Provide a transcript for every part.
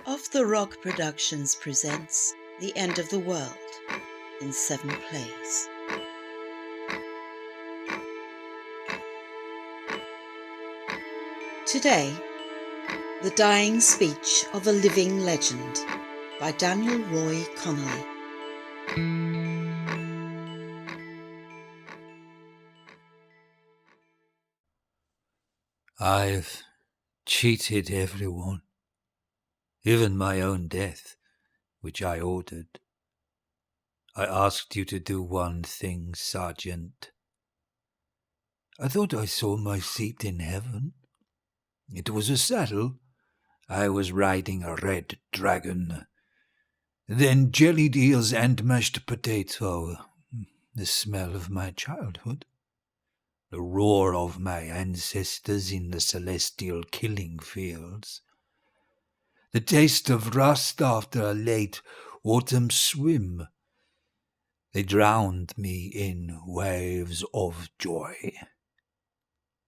Off the Rock Productions presents The End of the World in 7 plays. Today, The Dying Speech of a Living Legend by Daniel Roy Connelly. I've cheated everyone, even my own death, which I ordered. I asked you to do one thing, Sergeant. I thought I saw my seat in heaven. It was a saddle. I was riding a red dragon. Then jellied eels and mashed potato, the smell of my childhood. The roar of my ancestors in the celestial killing fields. The taste of rust after a late autumn swim. They drowned me in waves of joy.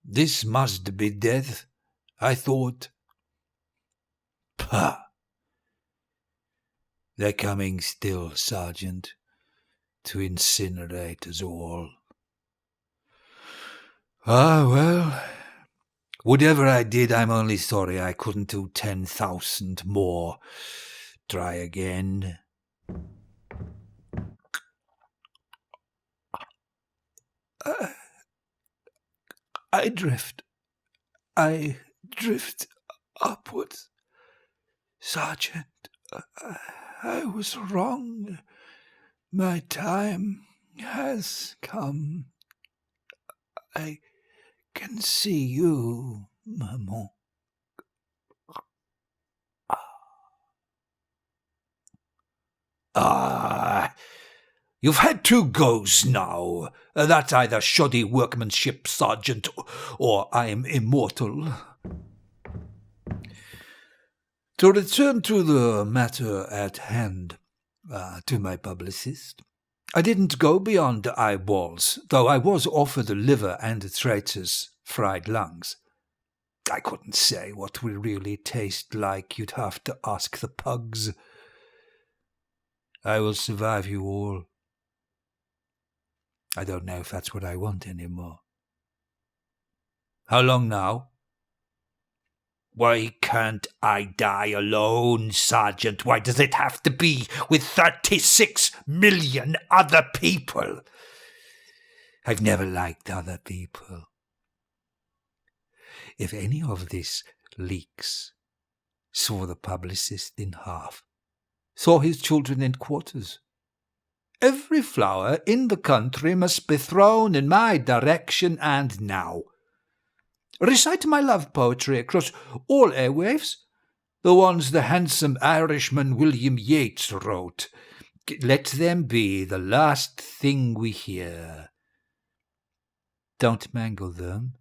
This must be death, I thought. Pah! They're coming still, Sergeant, to incinerate us all. Ah, well, whatever I did, I'm only sorry I couldn't do 10,000 more. Try again. I drift upwards. Sergeant, I was wrong. My time has come. I can see you, Maman. You've had 2 goes now. That's either shoddy workmanship, Sergeant, or I am immortal. To return to the matter at hand, to my publicist, I didn't go beyond eyeballs, though I was offered liver and traitors' fried lungs. I couldn't say what will really taste like. You'd have to ask the pugs. I will survive you all. I don't know if that's what I want anymore. How long now? Why can't I die alone, Sergeant? Why does it have to be with 36 million other people? I've never liked other people. If any of this leaks, saw the publicist in half, saw his children in quarters, every flower in the country must be thrown in my direction, and now. Recite my love poetry across all airwaves, the ones the handsome Irishman William Yeats wrote. Let them be the last thing we hear. Don't mangle them.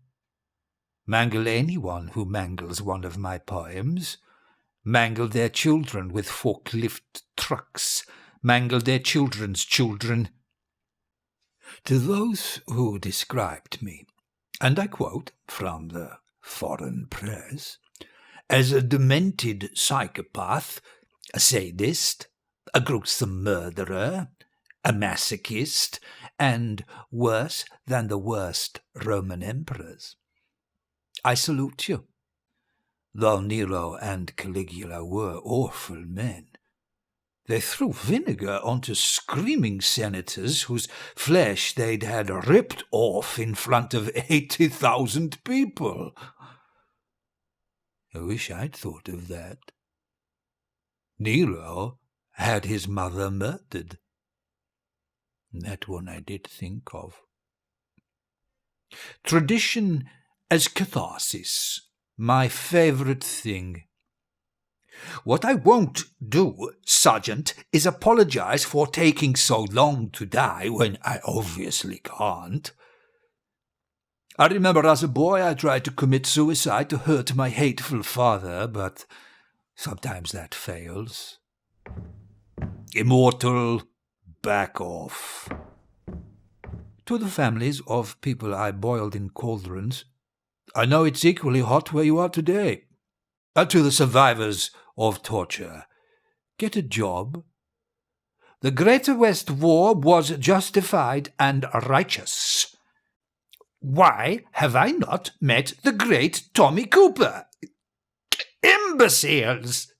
Mangle anyone who mangles one of my poems. Mangle their children with forklift trucks. Mangle their children's children. To those who described me, and I quote from the foreign press, as a demented psychopath, a sadist, a gruesome murderer, a masochist, and worse than the worst Roman emperors, I salute you. Though Nero and Caligula were awful men, they threw vinegar onto screaming senators whose flesh they'd had ripped off in front of 80,000 people. I wish I'd thought of that. Nero had his mother murdered. That one I did think of. Tradition as catharsis, my favourite thing. What I won't do, Sergeant, is apologize for taking so long to die when I obviously can't. I remember as a boy I tried to commit suicide to hurt my hateful father, but sometimes that fails. Immortal, back off. To the families of people I boiled in cauldrons, I know it's equally hot where you are today. To the survivors of torture. Get a job. The Great West War was justified and righteous. Why have I not met the great Tommy Cooper? Imbeciles!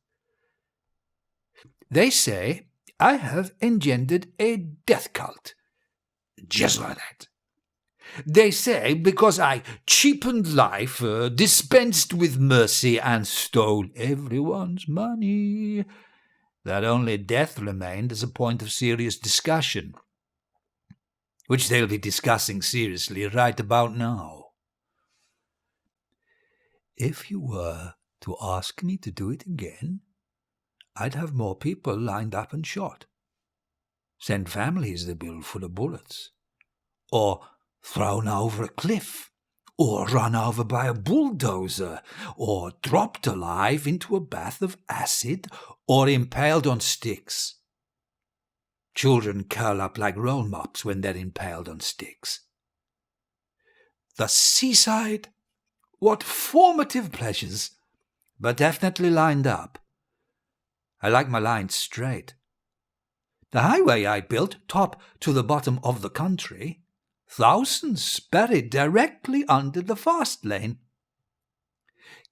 They say I have engendered a death cult. Just like that. They say because I cheapened life, dispensed with mercy, and stole everyone's money, that only death remained as a point of serious discussion, which they'll be discussing seriously right about now. If you were to ask me to do it again, I'd have more people lined up and shot. Send families the bill for the bullets. Or thrown over a cliff. Or run over by a bulldozer. Or dropped alive into a bath of acid. Or impaled on sticks. Children curl up like roll mops when they're impaled on sticks. The seaside? What formative pleasures! But definitely lined up. I like my lines straight. The highway I built, top to the bottom of the country, thousands buried directly under the fast lane.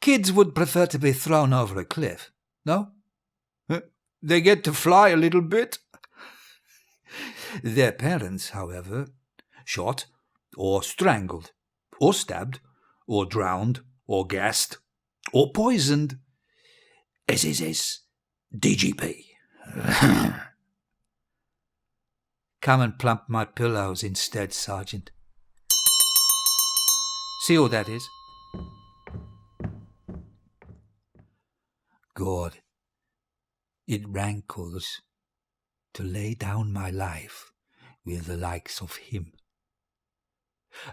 Kids would prefer to be thrown over a cliff, no? They get to fly a little bit. Their parents, however, shot or strangled or stabbed or drowned or gassed or poisoned. SSS DGP. Come and plump my pillows instead, Sergeant. See who that is? God, it rankles to lay down my life with the likes of him.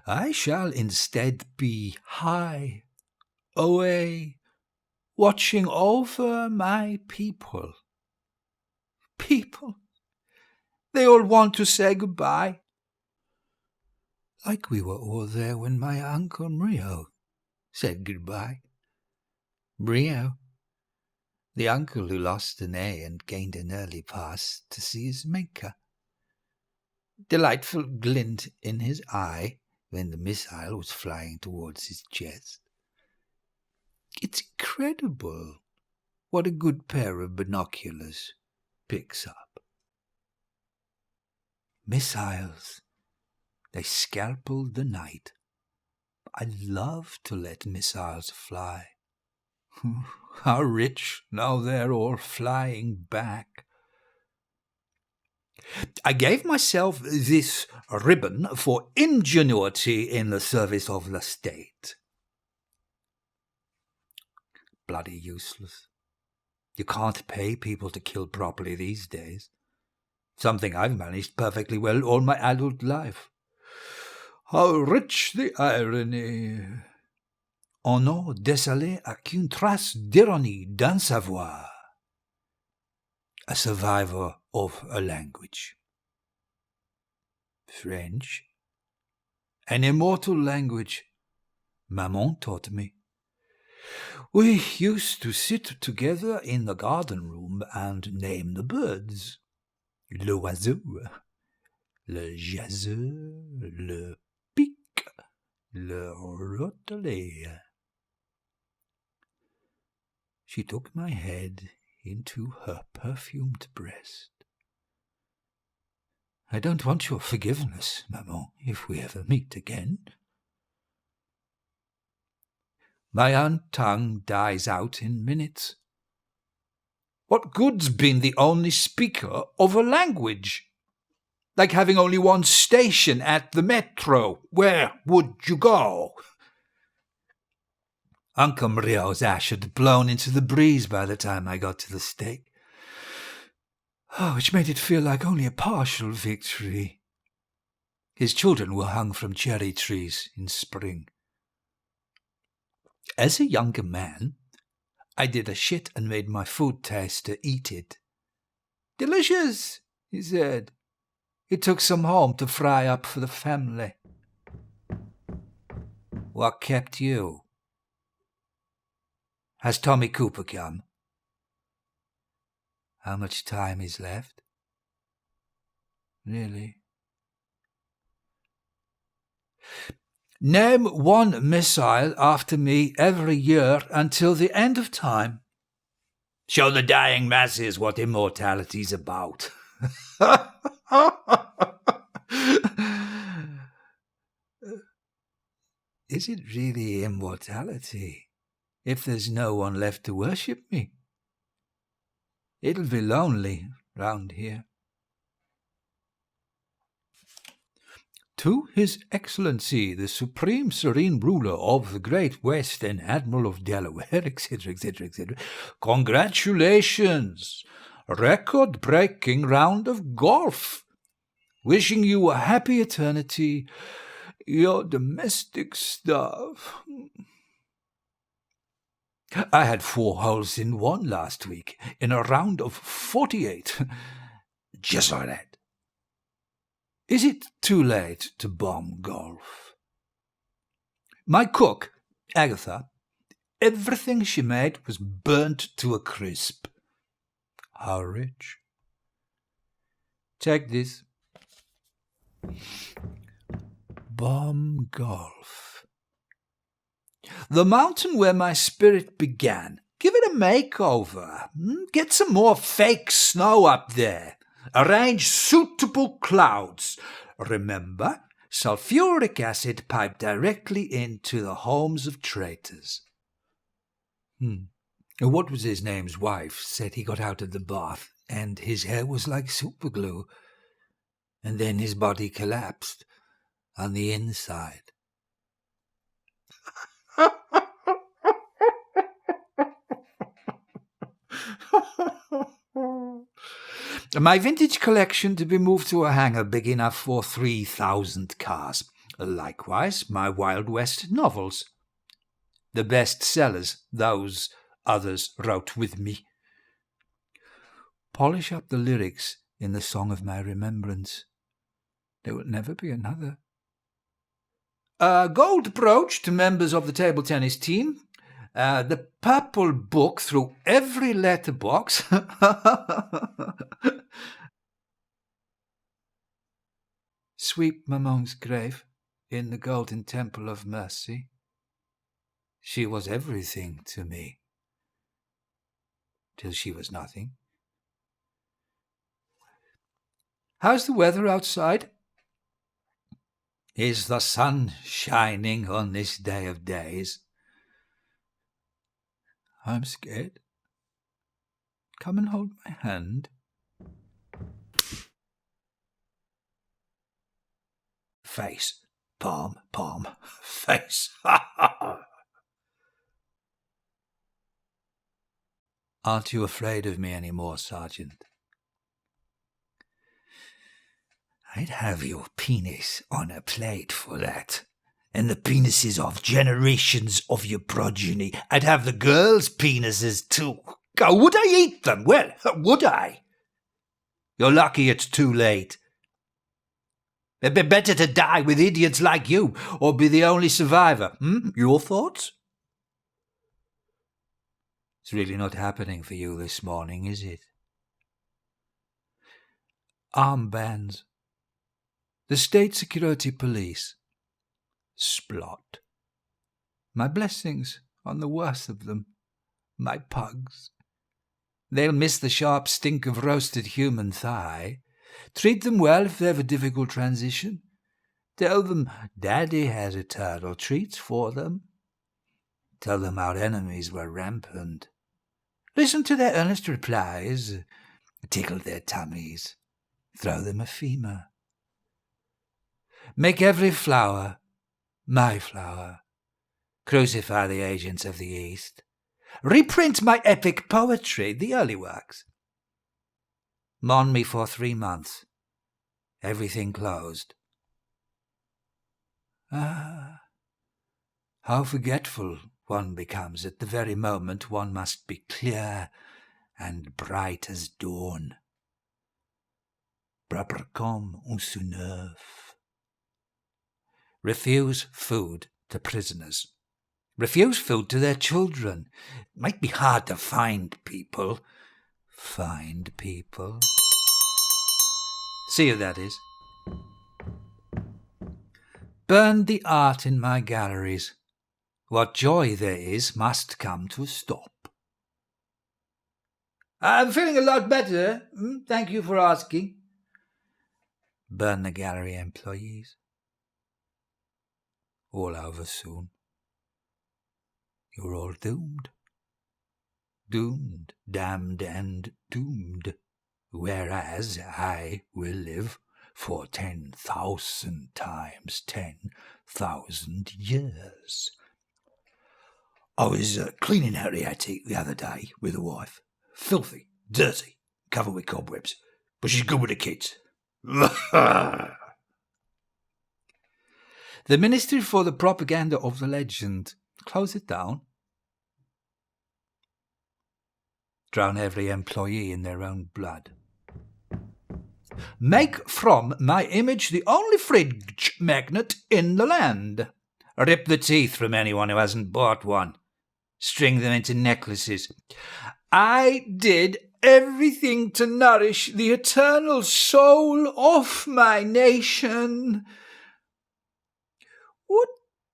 I shall instead be high, away, watching over my people. People? They all want to say goodbye. Like we were all there when my Uncle Rio said goodbye. Rio, the uncle who lost an A and gained an early pass to see his maker. Delightful glint in his eye when the missile was flying towards his chest. It's incredible what a good pair of binoculars picks up. Missiles, they scalpel the night. I love to let missiles fly. How rich, now they're all flying back. I gave myself this ribbon for ingenuity in the service of the state. Bloody useless. You can't pay people to kill properly these days. Something I've managed perfectly well all my adult life. How rich the irony! On n'a décelé aucune trace d'ironie dans sa voix. A survivor of a language. French. An immortal language. Maman taught me. We used to sit together in the garden room and name the birds. L'oiseau, le jaseux, le pic, le rotelet. She took my head into her perfumed breast. I don't want your forgiveness, Maman, if we ever meet again. My own tongue dies out in minutes. What good's being the only speaker of a language? Like having only one station at the metro. Where would you go? Uncle Mario's ash had blown into the breeze by the time I got to the stake, which made it feel like only a partial victory. His children were hung from cherry trees in spring. As a younger man, I did a shit and made my food taster eat it. Delicious, he said. He took some home to fry up for the family. What kept you? Has Tommy Cooper come? how much time is left? Really? Name one missile after me every year until the end of time. Show the dying masses what immortality's about. Is it really immortality if there's no one left to worship me? It'll be lonely round here. To His Excellency, the Supreme Serene Ruler of the Great West and Admiral of Delaware, etc., etc., etc. Congratulations! Record-breaking round of golf. Wishing you a happy eternity. Your domestic stuff. I had 4 holes in one last week in a round of 48. Just like that. Is it too late to bomb golf? My cook, Agatha, everything she made was burnt to a crisp. How rich. Check this. Bomb golf. The mountain where my spirit began. Give it a makeover. Get some more fake snow up there. Arrange suitable clouds. Remember, sulfuric acid piped directly into the homes of traitors. What was his name's wife said he got out of the bath and his hair was like superglue, and then his body collapsed on the inside. My vintage collection to be moved to a hangar big enough for 3,000 cars. Likewise, my Wild West novels. The best sellers, those others wrote with me. Polish up the lyrics in the song of my remembrance. There will never be another. A gold brooch to members of the table tennis team. The purple book through every letterbox. Sweep Maman's grave in the Golden Temple of Mercy. She was everything to me, till she was nothing. How's the weather outside? Is the sun shining on this day of days? I'm scared. Come and hold my hand. Face, palm, palm, face. Aren't you afraid of me any more, Sergeant? I'd have your penis on a plate for that. And the penises of generations of your progeny. I'd have the girls' penises too. Oh, would I eat them? Well, would I? You're lucky it's too late. It'd be better to die with idiots like you, or be the only survivor. Your thoughts? It's really not happening for you this morning, is it? Armbands. The State Security Police. Splot. My blessings on the worst of them. My pugs. They'll miss the sharp stink of roasted human thigh. Treat them well if they have a difficult transition. Tell them Daddy has eternal treats for them. Tell them our enemies were rampant. Listen to their earnest replies. Tickle their tummies. Throw them a femur. Make every flower my flower. Crucify the agents of the East. Reprint my epic poetry, the early works. Mon me for 3 months. Everything closed. Ah, how forgetful one becomes at the very moment one must be clear and bright as dawn. Propre comme un sous-neuf. Refuse food to prisoners. Refuse food to their children. It might be hard to find people. find people. See who that is. Burn the art in my galleries. What joy there is must come to a stop. I'm feeling a lot better. Thank you for asking. Burn the gallery employees. All over soon. You're all doomed. Doomed, damned and doomed. Whereas I will live for 10,000 times 10,000 years. I was cleaning out the attic the other day with the wife. Filthy, dirty, covered with cobwebs. But she's good with the kids. The Ministry for the Propaganda of the Legend. Close it down. Drown every employee in their own blood. Make from my image the only fridge magnet in the land. Rip the teeth from anyone who hasn't bought one. String them into necklaces. I did everything to nourish the eternal soul of my nation. What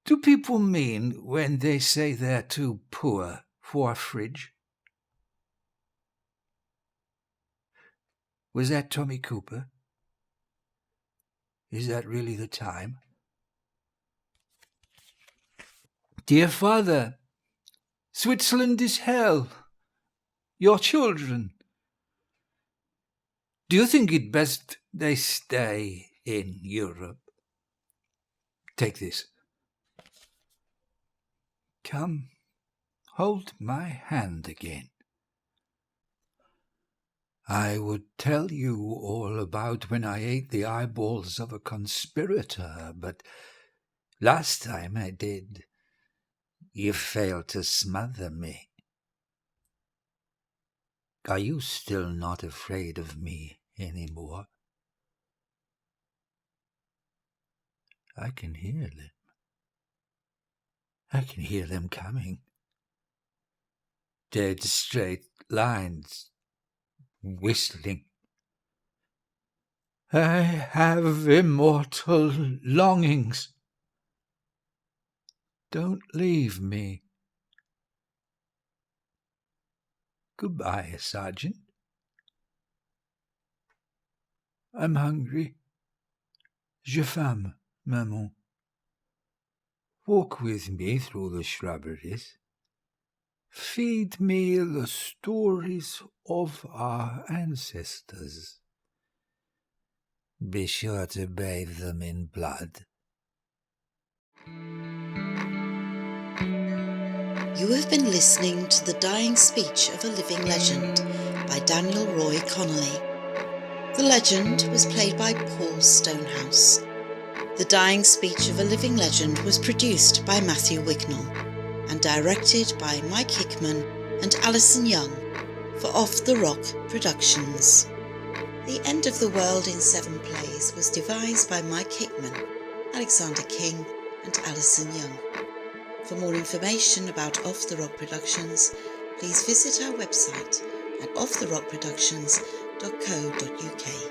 do people mean when they say they're too poor for a fridge? Was that Tommy Cooper? Is that really the time? Dear Father, Switzerland is hell. Your children. Do you think it best they stay in Europe? Take this. Come, hold my hand again. I would tell you all about when I ate the eyeballs of a conspirator, but last time I did, you failed to smother me. Are you still not afraid of me anymore? I can hear them. I can hear them coming. Dead straight lines. Whistling. I have immortal longings. Don't leave me. Goodbye, Sergeant. I'm hungry. J'ai faim, maman. Walk with me through the shrubberies. Feed me the stories of our ancestors. Be sure to bathe them in blood. You have been listening to The Dying Speech of a Living Legend by Daniel Roy Connelly. The legend was played by Paul Stonehouse. The Dying Speech of a Living Legend was produced by Matthew Wignall and directed by Mike Hickman and Alison Young for Off the Rock Productions. The End of the World in 7 Plays was devised by Mike Hickman, Alexander King and Alison Young. For more information about Off the Rock Productions, please visit our website at offtherockproductions.co.uk.